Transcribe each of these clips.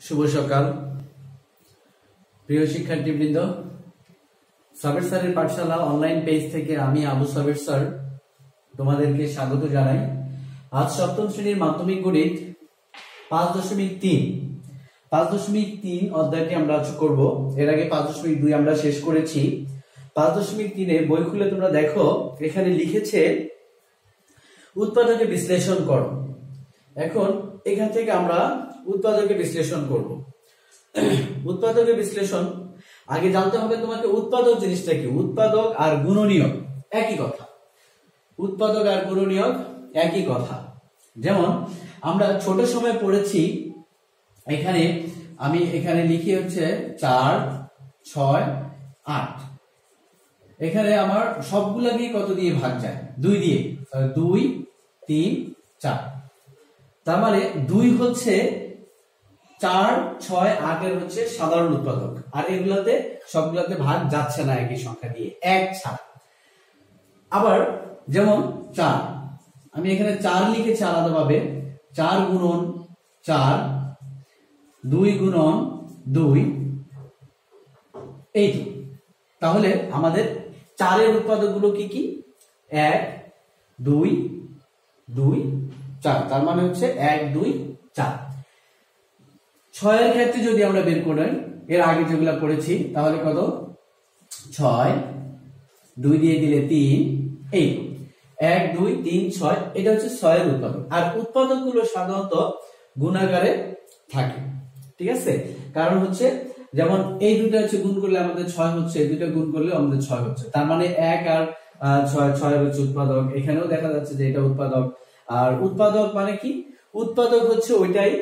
শুভ সকাল প্রিয় শিক্ষার্থীবৃন্দ, সাবের স্যারের পাঠশালা অনলাইন পেজ থেকে আমি আবু সাবের স্যার তোমাদেরকে স্বাগত জানাই। আজ সপ্তম শ্রেণীর মাধ্যমিক গণিত 5.3 অধ্যায়টি আমরা করব। এর আগে 5.2 আমরা শেষ করেছি। 5.3 বই খুলে তোমরা দেখো, এখানে লিখেছে উৎপাদকে বিশ্লেষণ করো। এখন এখান থেকে আমরা উৎপাদকে বিশ্লেষণ করব। উৎপাদকে বিশ্লেষণ আগে জানতে হবে তোমাকে উৎপাদক জিনিসটা কি। উৎপাদক আর গুণনীয়ক একই কথা। উৎপাদক আর গুণনীয়ক একই কথা। যেমন আমরা ছোট সময় পড়েছি, এখানে আমি লিখি হচ্ছে 4, 6, 8। এখানে আমার সবগুলাকে কত দিয়ে ভাগ যায়? 2 দিয়ে। 2, 3, 4। তার মানে 2 হচ্ছে 4, 6, 8 এর হচ্ছে সাধারণ উৎপাদক, আর এগুলাতে সবগুলাতে ভাগ যাচ্ছে না একই সংখ্যা দিয়ে, 1 ছাড়া। আবার যেমন 4, আমি এখানে 4 লিখেছি আলাদাভাবে। 4 গুণন 4, 2 গুণন 2, এই তো। তাহলে আমাদের 4 এর উৎপাদক গুলো কি কি? 1, 2, 2, 4। তার মানে হচ্ছে 1, 2, 4। 6 এর ক্ষেত্রে যদি আমরা বের করি, এর আগে যেগুলো করেছি, তাহলে কত? 6, 2 দিয়ে দিলে 3, এই 1, 2, 3, 6। এটা হচ্ছে 6 এর উৎপাদক। আর উৎপাদক গুলো সাধারণত গুণাকারে থাকে, ঠিক আছে? কারণ হচ্ছে যেমন এই দুটো হচ্ছে গুণ করলে আমাদের 6 হচ্ছে, এই দুটো গুণ করলে আমাদের 6 হচ্ছে। তার মানে 1 আর 6 এর হচ্ছে উৎপাদক। এখানেও দেখা যাচ্ছে যে এটা উৎপাদক। আর উৎপাদক মানে কি? উৎপাদক হচ্ছে ওইটাই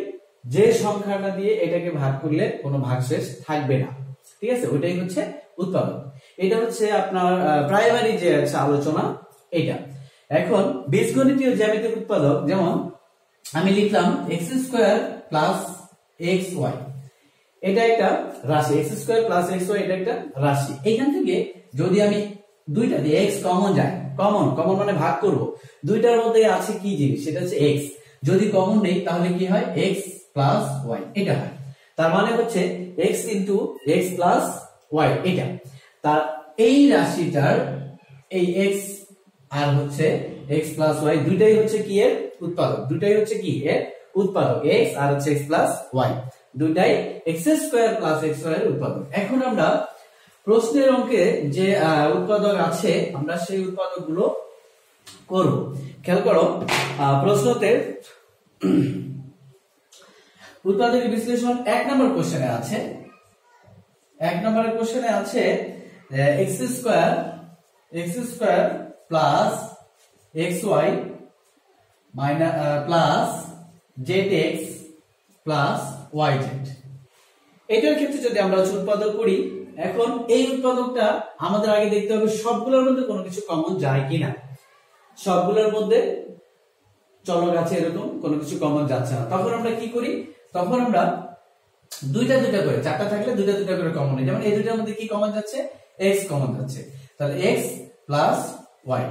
যে সংখ্যাটা দিয়ে এটাকে ভাগ করলে কোনো ভাগশেষ থাকবে না, ঠিক আছে? ওইটাই হচ্ছে উৎপাদক। এটা হচ্ছে আপনার প্রাইমারি যে আছে আলোচনা, এটা। এখন বীজগণিতীয় জ্যামিতিক উৎপাদক, যেমন আমি লিখলাম x² + xy। এটা একটা রাশি। x² + xy এটা একটা রাশি। এখান থেকে যদি আমি দুইটা দিয়ে x কমন যায়, কমন মানে ভাগ করব, দুইটার মধ্যে আছে কি জিনিস? সেটা হচ্ছে x। যদি কমন নেই তাহলে কি হয়? x + y এটা হয়। তার মানে হচ্ছে x * x + y এটা। তার এই রাশিটার এই x আর হচ্ছে x + y দুইটাই হচ্ছে কি এর উৎপাদক। দুইটাই হচ্ছে কি এর উৎপাদক, x আর হচ্ছে x + y দুইটাই x² + xy এর উৎপাদক। এখন আমরা প্রশ্নের অঙ্কে যে উৎপাদক আছে, আমরা সেই উৎপাদকগুলো করব। খেয়াল করো, প্রশ্নতে উৎপাদক বিশ্লেষণ 1 নম্বর কোশ্চেনে আছে। 1 নম্বরের কোশ্চেনে আছে x² + xy - zx + yz। এটার ক্ষেত্রে যদি আমরা উৎপাদক করি, এখন এই উৎপাদকটা আমাদের আগে দেখতে হবে সবগুলোর মধ্যে কোনো কিছু কমন যায় কিনা। সবগুলোর মধ্যে চলক আছে, এরকম কোনো কিছু কমন যাচ্ছে না। তখন আমরা কি করি? তখন আমরা দুইটা করে, 4টা থাকলে দুইটা করে কমন নেই। যেমন এই দুইটার মধ্যে কি কমন যাচ্ছে? x কমন যাচ্ছে। তাহলে x + y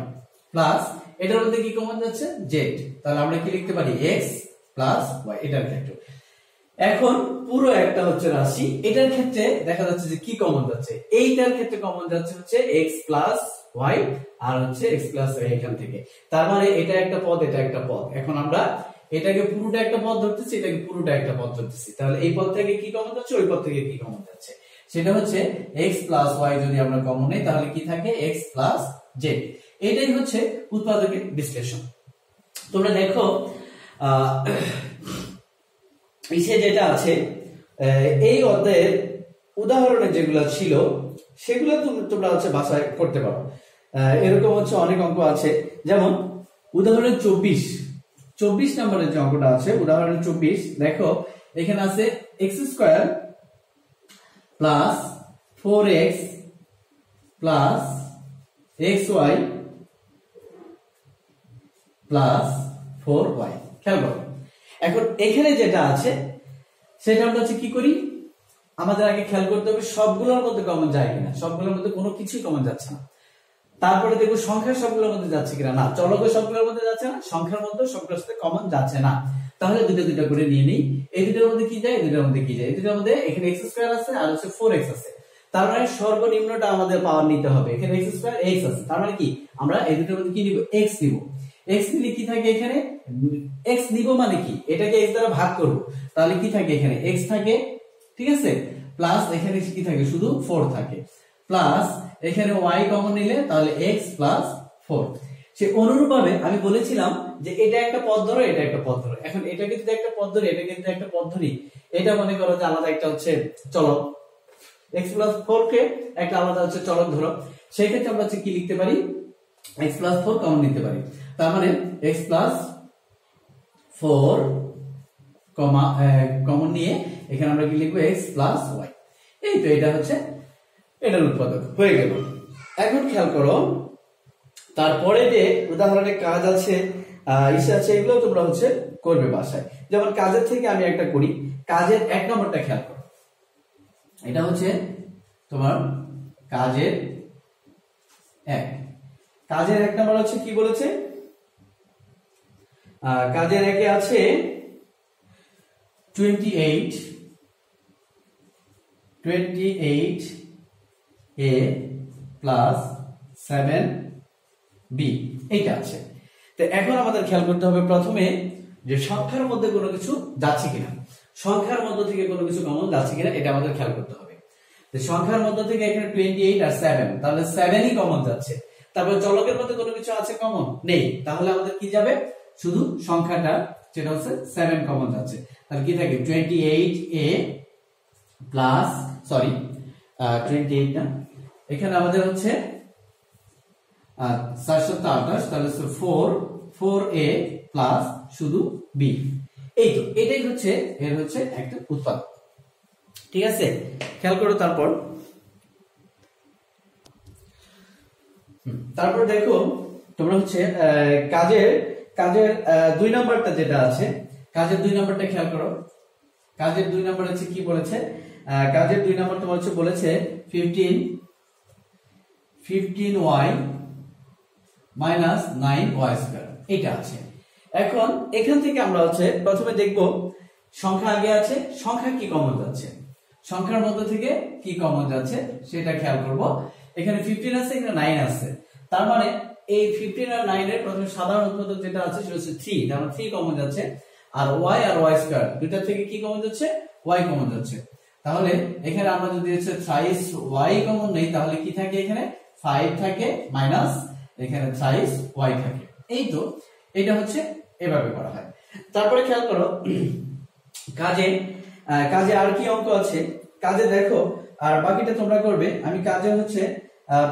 প্লাস এটার মধ্যে কি কমন যাচ্ছে? z। তাহলে আমরা কি লিখতে পারি? x + y এটার ক্ষেত্রে। এখন পুরো একটা হচ্ছে রাশি, এটার ক্ষেত্রে দেখা যাচ্ছে যে কি কমন যাচ্ছে? এইটার ক্ষেত্রে কমন যাচ্ছে হচ্ছে x + y আর হচ্ছে x + y এখান থেকে। তার মানে এটা একটা পদ, এটা একটা পদ। এখন আমরা এটাকে পুরোটা একটা পদ ধরতেছি, এটাকে পুরোটা একটা পদ ধরতেছি। তাহলে এই পদ থেকে কি কমন যাচ্ছে, ওই পদ থেকে কি কমন যাচ্ছে? সেটা হচ্ছে x + y যদি আমরা কমন নেই তাহলে কি থাকে? x + z। এটাই হচ্ছে উৎপাদকের বিশ্লেষণ। তোমরা দেখো নিচে যেটা আছে, এই অধ্যায়ের উদাহরণে যেগুলো ছিল সেগুলো তোমরা হচ্ছে বাসায় করতে পারো। এরকম হচ্ছে অনেক অঙ্ক আছে। যেমন উদাহরণ 24 নম্বরের যে অঙ্কটা আছে, উদাহরণ 24 দেখো, এখানে আছে x² + 4x + xy + 4y। খেয়াল করো, এখন এখানে যেটা আছে সেটা আমরা হচ্ছে কি করি? আমাদের আগে খেয়াল করতে হবে সবগুলোর মধ্যে কমন যায় কিনা। সবগুলোর মধ্যে কোনো কিছুই কমন যাচ্ছে না। তারপরে দেখবো সংখ্যার সবগুলোর মধ্যে যাচ্ছে কিনা, না চলকের সবগুলোর মধ্যে যাচ্ছে না, সংখ্যার মধ্যে সবগুলোর সাথে কমন যাচ্ছে না। তাহলে দুটো দুটো করে নিয়ে নিই। এই দুটোর মধ্যে কি যায়, এই দুটোর মধ্যে কি যায়, এই দুটোর মধ্যে এখানে x স্কয়ার আছে আর হচ্ছে 4x আছে। তার মানে সর্বনিম্নটা আমাদের পাওয়ার নিতে হবে। এখানে x স্কয়ার x আছে, তার মানে কি আমরা এই দুটোর মধ্যে কি নিব, x নিব। x নিলে কি থাকে এখানে, x নিব মানে কি, এটাকে x দ্বারা ভাগ করব, তাহলে কি থাকে এখানে x থাকে, ঠিক আছে, প্লাস এখানে কি থাকে, শুধু 4 থাকে, প্লাস এখানে y কমন নিলে তাহলে x প্লাস 4। সে অনুরূপভাবে আমি বলেছিলাম যে এটা একটা পদ ধরো, এটা একটা পদ ধরো। এখন এটা কিন্তু একটা পদ ধরি, এটা কিন্তু একটা পদ ধরি, এটা মনে করো যে আলাদা একটা হচ্ছে চলক, x প্লাস 4 কে একটা আলাদা হচ্ছে চলক ধরো। সেই ক্ষেত্রে আমরা হচ্ছে কি লিখতে পারি, x প্লাস 4 কমন নিতে পারি। তার মানে x প্লাস 4 কমন নিয়ে এখানে আমরা কি লিখবো, x প্লাস y। এই তো এটা হচ্ছে এটার উৎপাদক হয়ে গেল। এখন খেয়াল করো তারপরে যে উদাহরণে কাজ আছে, ইসে আছে, এগুলো তোমরা হচ্ছে করবে বাসায়। যেমন কাজের থেকে আমি একটা করি, কাজের 1 নম্বরটা খেয়াল করো। এটা হচ্ছে তোমার কাজের 1। কাজের 1 নম্বর হচ্ছে কি বলেছে, কাজের 1 এ আছে 28 a প্লাস 7b এইটা আছে। তো এখন আমাদের খেয়াল করতে হবে প্রথমে যে সংখ্যার মধ্যে কোনো কিছু যাচ্ছে কিনা, সংখ্যার মধ্য থেকে কোনো কিছু কমন যাচ্ছে কিনা এটা আমাদের খেয়াল করতে হবে। তো সংখ্যার মধ্য থেকে এখানে 28 আর 7, তাহলে 7ই কমন যাচ্ছে। তারপর চলকের মধ্যে কোনো কিছু আছে কমন নেই, তাহলে আমাদের কি যাবে, শুধু সংখ্যাটা যেটা হচ্ছে 7 কমন যাচ্ছে। তাহলে কি থাকে 28a প্লাস 28 না, এখানে আমাদের হচ্ছে 428, তাহলে 4a প্লাস শুধু b। এই তো এটাই হচ্ছে এর হচ্ছে একটা উৎপাদক, ঠিক আছে। খেয়াল করো তারপর দেখো তোমরা হচ্ছে কাজের 2 নম্বরটা যেটা আছে, কাজের 2 নম্বরটা খেয়াল করো। কাজের 2 নম্বর হচ্ছে কি বলেছে, কাজের 2 নম্বর তোমার হচ্ছে বলেছে 15y মাইনাস 9y স্কয়ার, এটা আছে। এখন এখান থেকে আমরা হচ্ছে প্রথমে দেখব সংখ্যা আগে আছে, সংখ্যা কি কমন যাচ্ছে, সংখ্যার মধ্যে থেকে কি কমন যাচ্ছে সেটা খেয়াল করব। এখানে 15 আছে, এখানে 9 আছে, তার মানে এই 15 আর 9 এর প্রথমে সাধারণ উৎপাদক যেটা আছে সেটা হচ্ছে 3, তার মানে 3 কমন যাচ্ছে। আর y স্কয়ার দুইটা থেকে কি কমন যাচ্ছে, y কমন যাচ্ছে। তাহলে এখানে আমরা যদি হচ্ছে থ্রাইস y কমন নেই, তাহলে কি থাকে এখানে 5 থাকে মাইনাস এখানে থ্রাইস y থাকে। এই তো এটা হচ্ছে এভাবে করা হয়। তারপরে খেয়াল করো কাজে আর কি অঙ্ক আছে, কাজে দেখো আর বাকিটা তোমরা করবে। আমি কাজে হচ্ছে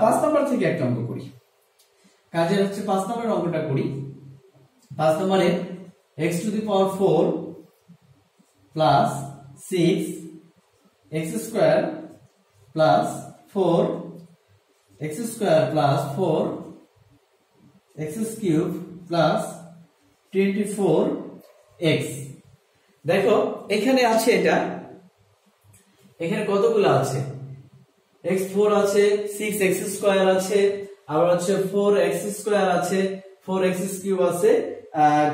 5 নম্বর থেকে একটা অঙ্ক করি, কাজের হচ্ছে 5 নম্বরের অঙ্কটা করি। 5 নম্বরে x to the power 4 plus 6 x square plus 4 x square plus 4 x cube plus 24x। দেখো এখানে আছে, এখানে কতগুলো আছে, x4 আছে, 6x স্কয়ার আছে, আবার হচ্ছে 4x স্কয়ার আছে, 4x কিউব আছে,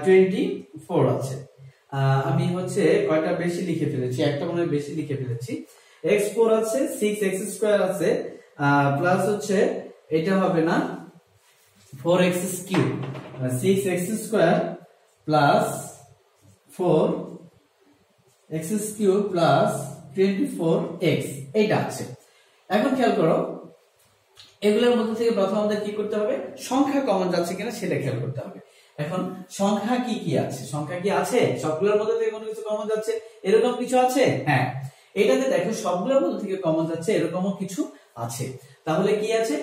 24 আছে। আমি হচ্ছে কয়টা বেশি লিখে ফেলেছি, একটা মনে হয় বেশি লিখে ফেলেছি। x4 আছে, 6x স্কয়ার আছে, প্লাস হচ্ছে এটা হবে না 4x cube, 6x square plus 4x cube plus 24x এইটা আছে। এখন খেয়াল করো এগুলোর মধ্যে থেকে প্রথম আমাদের কি করতে হবে, সংখ্যা কমন যাচ্ছে কিনা সেটা খেয়াল করতে হবে। এখন সংখ্যা কি কি আছে, সংখ্যা কি আছে, সবগুলোর মধ্যে থেকে কোনো কিছু কমন যাচ্ছে এরকম কিছু আছে, হ্যাঁ এটাতে দেখো সবগুলোর মধ্যে থেকে কমন যাচ্ছে এরকমও কিছু আছে। তাহলে কি আছে,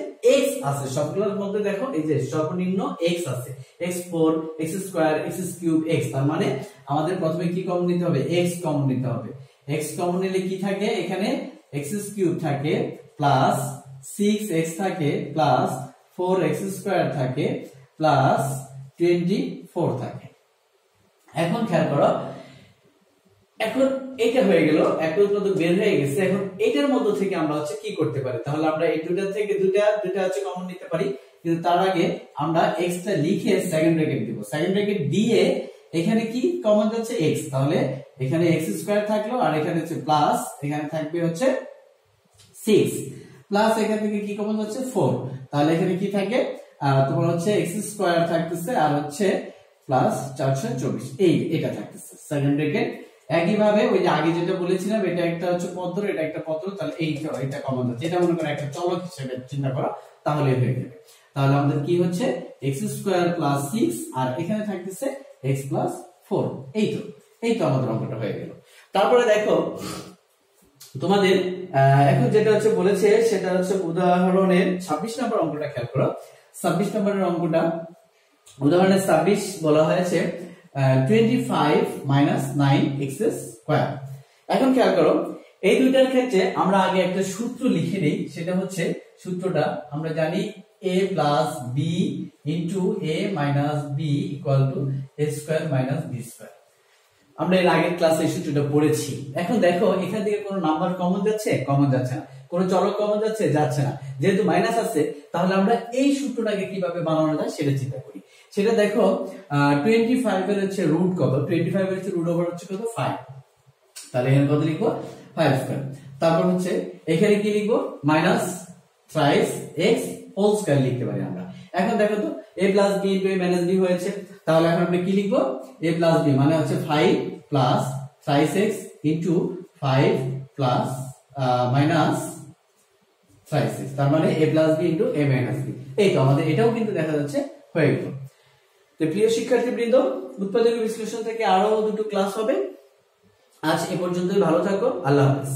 x আছে সবগুলোর মধ্যে, দেখো এই যে সর্বনিম্ন x আছে, x4 x square x cube x, তার মানে আমাদের প্রথমে কি কমন নিতে হবে, x কমন নিতে হবে। x কমন নিলে কি থাকে, এখানে x কিউব থাকে প্লাস 6x থাকে প্লাস 4x স্কয়ার থাকে প্লাস 24 থাকে। এখন খেয়াল করো, এখন এটা হয়ে গেল, একটা উৎপাদক বের হয়ে গেছে। এখন এটার মধ্যে থেকে আমরা হচ্ছে কি করতে পারি, তাহলে আমরা এই দুটা থেকে দুটা হচ্ছে কমন নিতে পারি। কিন্তু তার আগে আমরা x টা লিখে সেকেন্ড ব্র্যাকেট দিব। সেকেন্ড ব্র্যাকেট দিয়ে এখানে কি কমন যাচ্ছে x, তাহলে এখানে x স্কয়ার থাকলো আর এখানে হচ্ছে প্লাস, এখানে থাকবে হচ্ছে 6 প্লাস এখান থেকে কি কমন যাচ্ছে 4, তাহলে এখানে কি থাকে তোমার হচ্ছে x স্কয়ার থাকতেছে আর হচ্ছে প্লাস 424 এটা থাকতেছে সেকেন্ড ব্র্যাকেট। একই ভাবে ওই যে আগে যেটা বলেছিলাম এটা একটা হচ্ছে পদ্র, এটা একটা পদ্র, তাহলে এটা কমন যাচ্ছে, এটা মনে করো একটা চলক হিসেবে চিন্তা করো তাহলে হয়ে যাবে। তাহলে আমাদের কি হচ্ছে x স্কয়ার প্লাস 6 আর এখানে থাকতেছে x প্লাস 4। এই তো আমাদের অঙ্কটা হয়ে গেল। তারপরে দেখো তোমাদের এখন যেটা হচ্ছে বলেছে সেটা হচ্ছে উদাহরণের 26 নম্বর অঙ্কটা খেয়াল করো। 26 নম্বরের অঙ্কটা উদাহরণের 26 বলা হয়েছে 25 9x স্কয়ার। এখন খেয়াল করো এই দুইটার ক্ষেত্রে আমরা আগে একটা সূত্র লিখে নেই, সেটা হচ্ছে সূত্রটা আমরা জানি a plus b into a minus b equal to a square minus b square. আমরা এর আগের ক্লাসে এই সূত্রটা পড়েছি। এখন দেখো এখান থেকে কোনো নাম্বার কমন যাচ্ছে? কমন যাচ্ছে না। কোনো চলক কমন যাচ্ছে? যাচ্ছে না। যেহেতু মাইনাস আছে তাহলে আমরা এই সূত্রটাকে কিভাবে বানানো যায় সেটা চিন্তা করি। সেটা দেখো 25 এর হচ্ছে রুট কত? 25 এর হচ্ছে রুট ওভার হচ্ছে কত? 5। তাহলে এখানে কত লিখবো? 5 স্কয়ার। তারপর হচ্ছে এখানে কি লিখবো? Minus thrice x whole square লিখতে পারি আমরা। এখন দেখো তো a plus b into a minus b হয়েছে, তাহলে এখন আমরা কি লিখবো? a প্লাস b মানে হচ্ছে 5 plus thrice x into 5 plus minus thrice x, তার মানে a plus b into a minus b। এই তো আমাদের এটাও কিন্তু দেখা যাচ্ছে হয়ে গেল। তো প্রিয় শিক্ষার্থীবৃন্দ, উৎপাদক বিশ্লেষণ থেকে আরো দুটো ক্লাস হবে। আজ এ পর্যন্তই, ভালো থাকো, আল্লাহ হাফেজ।